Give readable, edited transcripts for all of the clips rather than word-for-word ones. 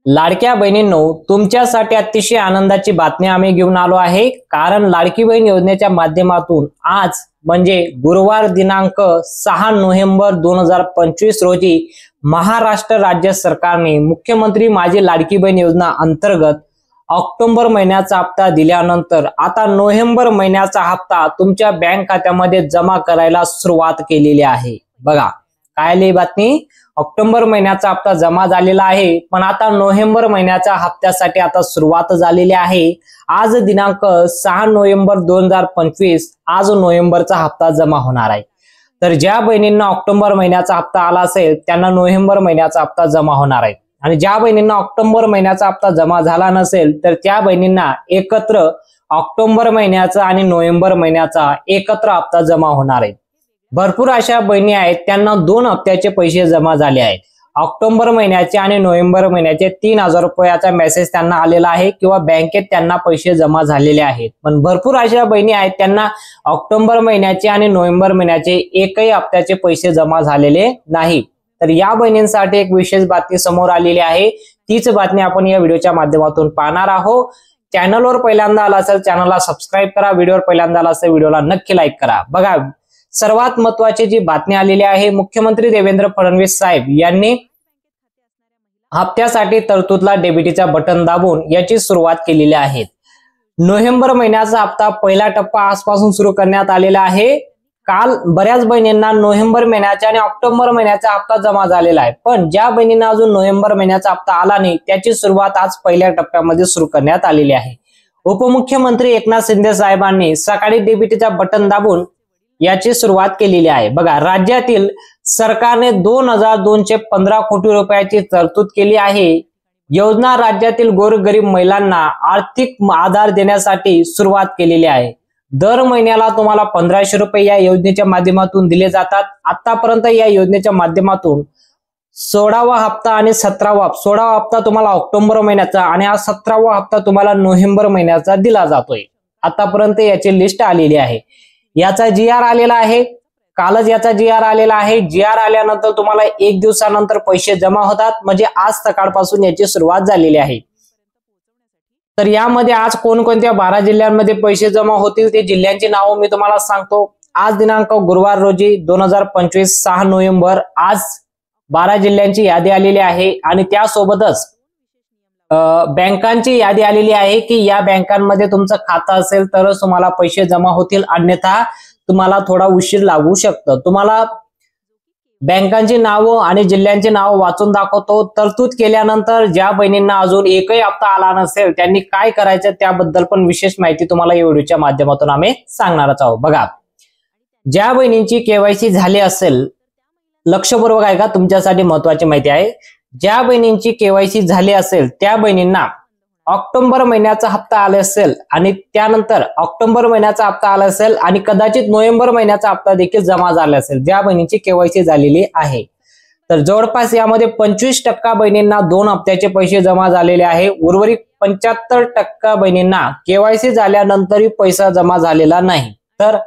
लाडक्या बहिणींनो, तुमच्यासाठी अतिशय आनंदाची बातमी आम्ही घेऊन आलो आहे। कारण लाडकी बहीण योजनेच्या माध्यमातून आज म्हणजे गुरुवार दिनांक 6 नोव्हेंबर 2025 रोजी महाराष्ट्र राज्य सरकारने मुख्यमंत्री माझी लाडकी बहीण योजना अंतर्गत ऑक्टोबर महिन्याचा हप्ता दिल्यानंतर आता नोव्हेंबर महिन्याचा हप्ता तुमच्या बँक खात्यामध्ये जमा करायला सुरुवात केलेली आहे। बघा काय आली बातमी, ऑक्टोबर महिन्याचा हप्ता जमा झालेला आहे, पण आता नोव्हेंबर महिन्याच्या हप्त्यासाठी आता सुरुवात झालेली आहे। आज दिनांक 6 नोव्हेंबर 2025 आज नोव्हेंबरचा हप्ता जमा होणार आहे। तर ज्या बहिणींना ऑक्टोबर महिन्याचा हप्ता आला असेल त्यांना नोव्हेंबर महिन्याचा हप्ता जमा होणार आहे, आणि ज्या बहिणींना ऑक्टोबर महिन्याचा हप्ता जमा झाला नसेल तर त्या बहिणींना एकत्र ऑक्टोबर महिन्याचा आणि नोव्हेंबर महिन्याचा एकत्र हप्ता जमा होणार आहे। भरपूर अशा बहिणी आहेत त्यांना 2 हप्त्याचे पैसे जमा झाले आहेत। ऑक्टोबर महिन्याचे आणि नोव्हेंबर महिन्याचे 3000 रुपयाचा मेसेज त्यांना आलेला आहे किंवा बँकेत त्यांना पैसे जमा झालेले आहेत। पण भरपूर अशा बहिणी आहेत त्यांना ऑक्टोबर महिन्याचे आणि नोव्हेंबर महिन्याचे एकही हप्त्याचे पैसे जमा झालेले नाही। तर या बहिणींसाठी एक विशेष बातमी समोर आलेली आहे, तीच बातमी आपण या व्हिडिओच्या माध्यमातून पाहणार आहोत। चॅनलवर पहिल्यांदा आला असेल चॅनलला सबस्क्राईब करा, व्हिडिओवर पहिल्यांदा आला असेल व्हिडिओला नक्की लाईक करा। बघा सर्वात महत्त्वाची जी बातमी आलेली आहे, मुख्यमंत्री देवेंद्र फडणवीस साहेब यांनी हप्त्यासाठी तरतूदला डेबिटचा बटन दाबून याची सुरुवात केलेली आहे। नोव्हेंबर महिन्याचा हप्ता पहिला टप्पा आजपासून सुरू करण्यात आलेला आहे। काल बऱ्याच बहिणींना नोव्हेंबर महिन्याचा आणि ऑक्टोबर महिन्याचा हप्ता जमा झालेला आहे, पण ज्या बहिणींना अजून नोव्हेंबर महिन्याचा हप्ता आला नाही त्याची सुरुवात आज पहिल्या टप्प्यामध्ये सुरू करण्यात आलेली आहे। उपमुख्यमंत्री एकनाथ शिंदे साहेबांनी सकाळी डेबिटचा बटन दाबून याची सुरुवात केलेली आहे। बघा राज्यातील सरकारने 2215 कोटी रुपयाची तरतूद केली आहे। योजना राज्यातील गोरगरीब महिलांना आर्थिक आधार देण्यासाठी सुरुवात केलेली आहे। दर महिन्याला तुम्हाला 1500 रुपये या योजनेच्या माध्यमातून दिले जातात। आतापर्यंत या योजनेच्या माध्यमातून 16वा हप्ता आणि 16वा हप्ता तुम्हाला ऑक्टोबर महिन्याचा आणि हा 17वा हप्ता तुम्हाला नोव्हेंबर महिन्याचा दिला जातोय। आतापर्यंत याची लिस्ट आलेली आहे। याचा GR आलेला आहे, कालच याचा GR आलेला आहे। GR आल्यानंतर तुम्हाला 1 दिवसानंतर पैसे जमा होतात, म्हणजे आज सकाळपासून याची सुरुवात झालेली आहे। तर यामध्ये आज कोणकोणत्या 12 जिल्ह्यांमध्ये पैसे जमा होतील ते जिल्ह्यांची नावं मी तुम्हाला सांगतो। आज दिनांक गुरुवार रोजी 2025 6 नोव्हेंबर आज 12 जिल्ह्यांची यादी आलेली आहे, आणि त्यासोबतच बँकांची यादी आलेली आहे की या बँकांमध्ये तुमचं खातं असेल तरच तुम्हाला पैसे जमा होतील, अन्यथा तुम्हाला थोडा उशीर लागू शकतो। तुम्हाला बँकांची नावं आणि जिल्ह्यांची नावं वाचून दाखवतो। तरतूद केल्यानंतर ज्या बहिणींना अजून एकही हप्ता आला नसेल त्यांनी काय करायचं त्याबद्दल पण विशेष माहिती तुम्हाला या व्हिडिओच्या माध्यमातून आम्ही सांगणारच आहोत। बघा ज्या बहिणींची KYC झाली असेल, लक्षपूर्वक ऐका, तुमच्यासाठी महत्त्वाची माहिती आहे। ज्या बहिणींची KYC झाली असेल त्या बहिणींना ऑक्टोबर महिन्याचा हप्ता आला असेल आणि त्यानंतर ऑक्टोबर महिन्याचा हप्ता आला असेल आणि कदाचित नोव्हेंबर महिन्याचा हप्ता देखील जमा झाला असेल, ज्या बहिणींची KYC झालेली आहे, तर जवळपास यामध्ये 25% बहिणींना 2 हप्त्याचे पैसे जमा झालेले आहे। उर्वरित 75% बहिणींना KYC झाल्यानंतरही पैसा जमा झालेला नाही। तर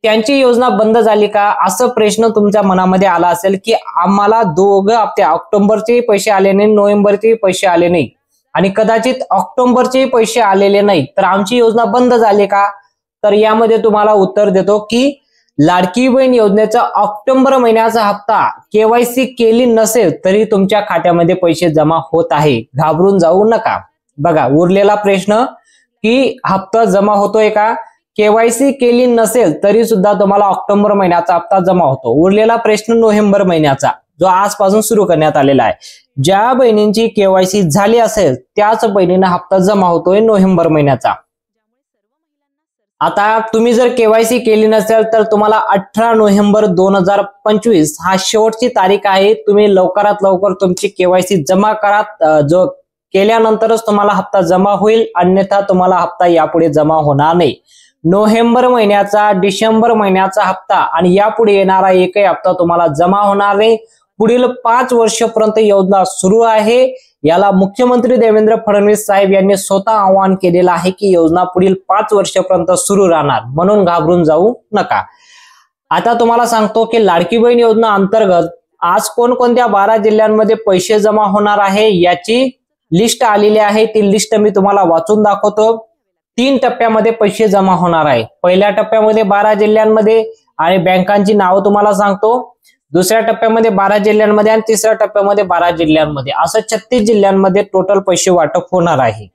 त्यांची योजना बंद झाली का असं प्रश्न तुमच्या मनामध्ये आला असेल की आम्हाला 2 हप्ते ऑक्टोबरचे पैसे आले नाही, नोव्हेंबरचे पैसे आले नाही आणि कदाचित ऑक्टोबरचे पैसे आलेले नाही, तर आमची योजना बंद झाली का? तर यामध्ये तुम्हाला उत्तर देतो की लाडकी बहीण योजनेचा ऑक्टोबर महिन्याचा हप्ता KYC केली नसेल तरी तुमच्या खात्यामध्ये पैसे जमा होत आहे, घाबरून जाऊ नका। बघा उरलेला प्रश्न की हप्ता जमा होतोय का, KYC केली नसेल तरी सुद्धा तुम्हाला ऑक्टोबर महिन्याचा हप्ता जमा होतो। उरलेला प्रश्न नोव्हेंबर महिन्याचा जो आजपासून सुरू करण्यात आलेला आहे। ज्या बहिणींची KYC झाली असेल त्याच बहिणींना हप्ता जमा होतोय नोव्हेंबर महिन्याचा। आता तुम्ही जर KYC केली नसेल तर तुम्हाला 18 नोव्हेंबर 2025 हा शेवटची तारीख आहे। तुम्ही लवकरात लवकर तुमची KYC जमा करा, जो केल्यानंतरच तुम्हाला हप्ता जमा होईल, अन्यथा तुम्हाला हप्ता यापुढे जमा होणार नाही। नोव्हेंबर महिन्याचा, डिसेंबर महिन्याचा हप्ता आणि यापुढे येणारा एकही हप्ता तुम्हाला जमा होणार नाही। पुढील 5 वर्षापर्यंत योजना सुरू आहे। याला मुख्यमंत्री देवेंद्र फडणवीस साहेब यांनी स्वतः आवाहन केलेलं आहे की योजना पुढील 5 वर्षापर्यंत सुरू राहणार, म्हणून घाबरून जाऊ नका। आता तुम्हाला सांगतो की लाडकी बहीण योजना अंतर्गत आज कोणकोणत्या 12 जिल्ह्यांमध्ये पैसे जमा होणार आहे याची लिस्ट आलेली आहे ती लिस्ट मी तुम्हाला वाचून दाखवतो। 3 टप्प्यामध्ये पैसे जमा होणार आहे। पहिल्या टप्प्यामध्ये 12 जिल्ह्यांमध्ये आणि बँकांची नावं तुम्हाला सांगतो। दुसऱ्या टप्प्यामध्ये 12 जिल्ह्यांमध्ये आणि तिसऱ्या टप्प्यामध्ये 12 जिल्ह्यांमध्ये असं 36 जिल्ह्यांमध्ये टोटल पैसे वाटप होणार आहे।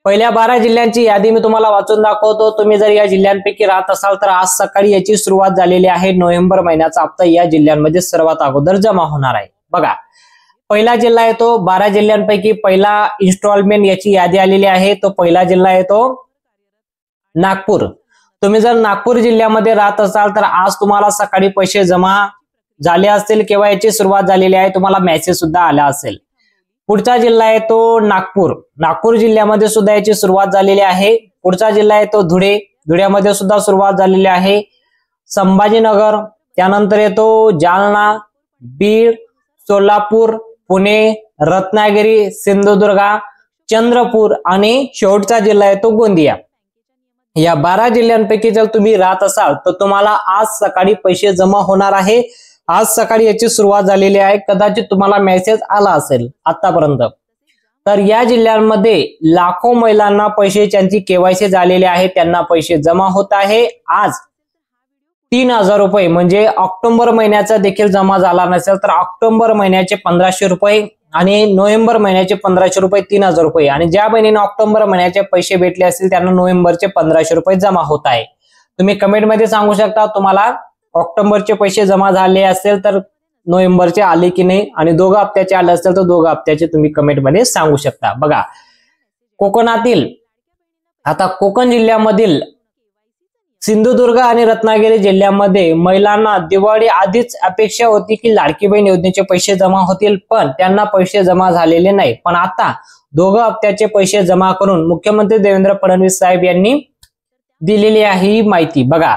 पहिल्या 12 जिल्ह्यांची यादी मी तुम्हाला वाचून दाखवतो। तुम्ही जर या जिल्ह्यांपैकी राहत असाल तर आज सकाळी याची सुरुवात झालेली आहे। नोव्हेंबर महिन्याचा हप्ता या जिल्ह्यांमध्ये सर्वात अगोदर जमा होणार आहे। बघा, पहिला जिल्हा येतो 12 जिल्ह्यांपैकी पहिला इन्स्टॉलमेंट याची यादी आलेली आहे। तो पहिला जिल्हा येतो नागपूर। तुम्ही जर नागपूर जिल्ह्यामध्ये राहत असाल तर आज तुम्हाला सकाळी पैसे जमा झाले असतील किंवा याची सुरुवात झालेली आहे, तुम्हाला मेसेज सुद्धा आला असेल। पुढचा जिल्हा येतो नागपूर। नागपूर जिल्ह्यामध्ये सुद्धा याची सुरुवात झालेली आहे। पुढचा जिल्हा येतो धुळे। धुळ्यामध्ये सुद्धा सुरुवात झालेली आहे। संभाजीनगर, त्यानंतर येतो जालना, बीड, सोलापूर, पुणे, रत्नागिरी, सिंधुदुर्ग, चंद्रपूर आणि शेवटचा जिल्हा येतो गोंदिया। या 12 जिल्ह्यांपैकी जर तुम्ही राहत असाल तर तुम्हाला आज सकाळी पैसे जमा होणार आहे। आज सकाळी याची सुरुवात झालेली आहे। कदाचित तुम्हाला मेसेज आला असेल आतापर्यंत। तर या जिल्ह्यांमध्ये लाखो महिलांना पैसे ज्यांची केवायसी झालेली आहे त्यांना पैसे जमा होत आहे। आज 3000 रुपये म्हणजे ऑक्टोबर महिन्याचा देखील जमा झाला नसेल तर ऑक्टोबर महिन्याचे 1500 रुपये आणि नोव्हेंबर महिन्याचे 1500 रुपये 3000 रुपये आणि ज्या बहिणीने ऑक्टोबर महिन्याचे पैसे भेटले असतील त्यांना नोव्हेंबरचे 1500 रुपये जमा होत आहे। तुम्ही कमेंट मध्ये सांगू शकता तुम्हाला ऑक्टोबरचे पैसे जमा झाले असेल तर नोव्हेंबरचे आले की नाही आणि दोघं हप्त्याचे आले असेल तर दोघं हप्त्याचे तुम्ही कमेंट मध्ये सांगू शकता। बघा, कोकणातील आता कोकण जिल्ह्यामधील सिंधुदुर्ग आणि रत्नागिरी जिल्ह्यामध्ये महिलांना दिवाळी आधीच अपेक्षा होती की लाडकी बहीण योजनेचे पैसे जमा होतील, पण त्यांना पैसे जमा झालेले नाही। पण आता दोघं हप्त्याचे पैसे जमा करून मुख्यमंत्री देवेंद्र फडणवीस साहेब यांनी दिलेली आहे ही माहिती। बघा,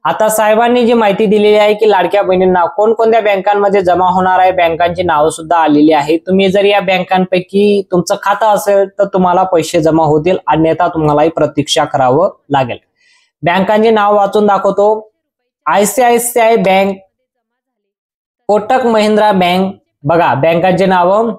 आता साहेबांनी जी माहिती दिलेली आहे की लाडक्या बहिणींना कोणकोणत्या बँकांमध्ये जमा होणार आहे, बँकांची नावं सुद्धा आलेली आहे। तुम्ही जर या बँकांपैकी तुमचं खातं असेल तर तुम्हाला पैसे जमा होतील, अन्यथा तुम्हालाही प्रतीक्षा करावं लागेल। बँकांची नाव वाचून दाखवतो। ICICI bank, Kotak Mahindra bank. बघा, बँकांचे नाव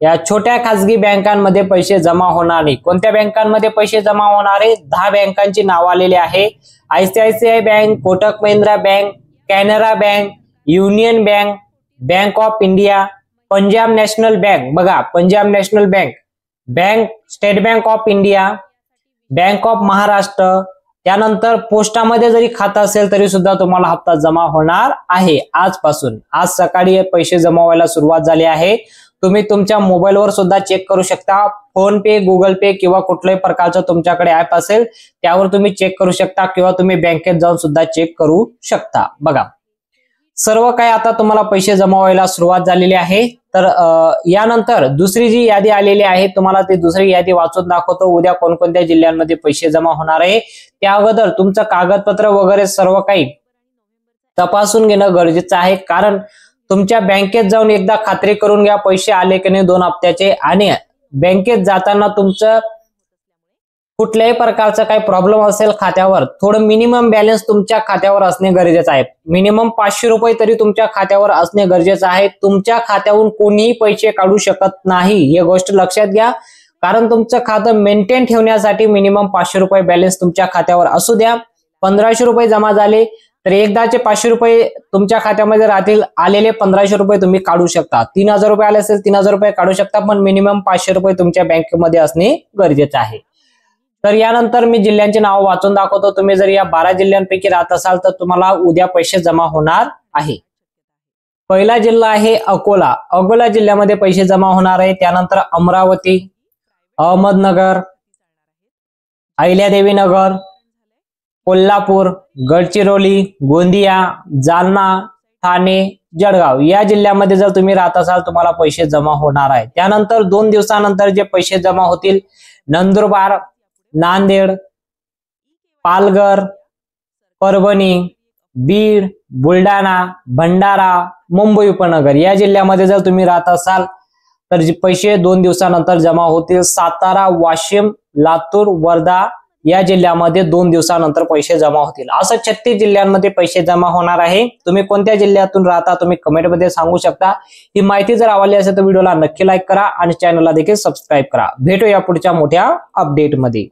या छोट्या खासगी बँकांमध्ये पैसे जमा होणार नाही। कोणत्या बँकांमध्ये पैसे जमा होणार आहे? 10 बँकांची नाव आलेली आहे। ICICI bank, Kotak Mahindra bank, Canara bank, union bank, bank of India, Punjab national bank. बघा, Punjab national bank, bank state bank of India, bank of Maharashtra. त्यानंतर पोस्टामध्ये जरी खातं असेल तरी सुद्धा तुम्हाला हप्ता जमा होणार आहे आजपासून। आज सकाळी पैसे जमा व्हायला सुरुवात झाली आहे। तुम्ही तुमच्या मोबाईलवर सुद्धा चेक करू शकता। फोन पे, गुगल पे किंवा कुठल्याही प्रकारचं तुमच्याकडे ऍप असेल त्यावर तुम्ही चेक करू शकता किंवा तुम्ही बँकेत जाऊन सुद्धा चेक करू शकता। बघा, सर्व काही आता तुम्हाला पैसे जमा व्हायला सुरुवात झालेली आहे। तर यानंतर दुसरी जी यादी आलेली आहे तुम्हाला ती दुसरी यादी वाचून दाखवतो। उद्या कोणकोणत्या जिल्ह्यांमध्ये पैसे जमा होणार आहे त्या अगोदर तुमचं कागदपत्र वगैरे सर्व काही तपासून घेणं गरजेचं आहे, कारण तुमच्या बँकेत जाऊन एकदा खात्री करून घ्या पैसे आले की नाही 2 हप्त्याचे। आणि बँकेत जाताना तुमचं कुठल्याही प्रकारचा काही प्रॉब्लेम असेल खात्यावर, थोडं मिनिमम बॅलन्स तुमच्या खात्यावर असणे गरजेचं आहे। मिनिमम 500 रुपये तरी तुमच्या खात्यावर असणे गरजेचं आहे। तुमच्या खात्यावरून कोणीही पैसे काढू शकत नाही, ही गोष्ट लक्षात घ्या। कारण तुमचं खातं मेंटेन ठेवण्यासाठी मिनिमम 500 रुपये बॅलन्स तुमच्या खात्यावर असू द्या। 1500 रुपये जमा झाले तर एकदाचे 500 रुपये तुमच्या खात्यामध्ये राहतील, आलेले 1500 रुपये तुम्ही काढू शकता। 3000 रुपये आले असेल 3000 रुपये काढू शकता, पण मिनिमम 500 रुपये तुमच्या बँकेमध्ये असणे गरजेचं आहे। तर यानंतर मी जिल्ह्यांची नाव वाचून दाखवतो। तुम्ही जर या 12 जिल्ह्यांपैकी राहत असाल तर तुम्हाला उद्या पैसे जमा होणार आहे। पहिला जिल्हा आहे अकोला। अकोला जिल्ह्यामध्ये पैसे जमा होणार आहे। त्यानंतर अमरावती, अहमदनगर, अहिल्यादेवी नगर, कोल्हापूर, गडचिरोली, गोंदिया, जालना, ठाणे, जळगाव या जिल्ह्यामध्ये जर तुम्ही राहत असाल तुम्हाला पैसे जमा होणार आहे। त्यानंतर 2 दिवसानंतर जे पैसे जमा होतील नंदुरबार, नांदेड, पालघर, परभणी, बीड, बुलढाणा, भंडारा, मुंबई उपनगर या जिल्ह्यामध्ये जर तुम्ही राहत असाल तर पैसे 2 दिवसानंतर जमा होतील। सातारा, वाशिम, लातूर, वर्धा या जिल्ह्यामध्ये 2 दिवसानंतर पैसे जमा होतील। असं 36 जिल्ह्यांमध्ये पैसे जमा होणार आहे। तुम्ही कोणत्या जिल्ह्यातून राहता तुम्ही कमेंटमध्ये सांगू शकता। ही माहिती जर आवडली असेल तर व्हिडिओला नक्की लाईक करा आणि चॅनलला देखील सबस्क्राईब करा। भेटूया पुढच्या मोठ्या अपडेटमध्ये।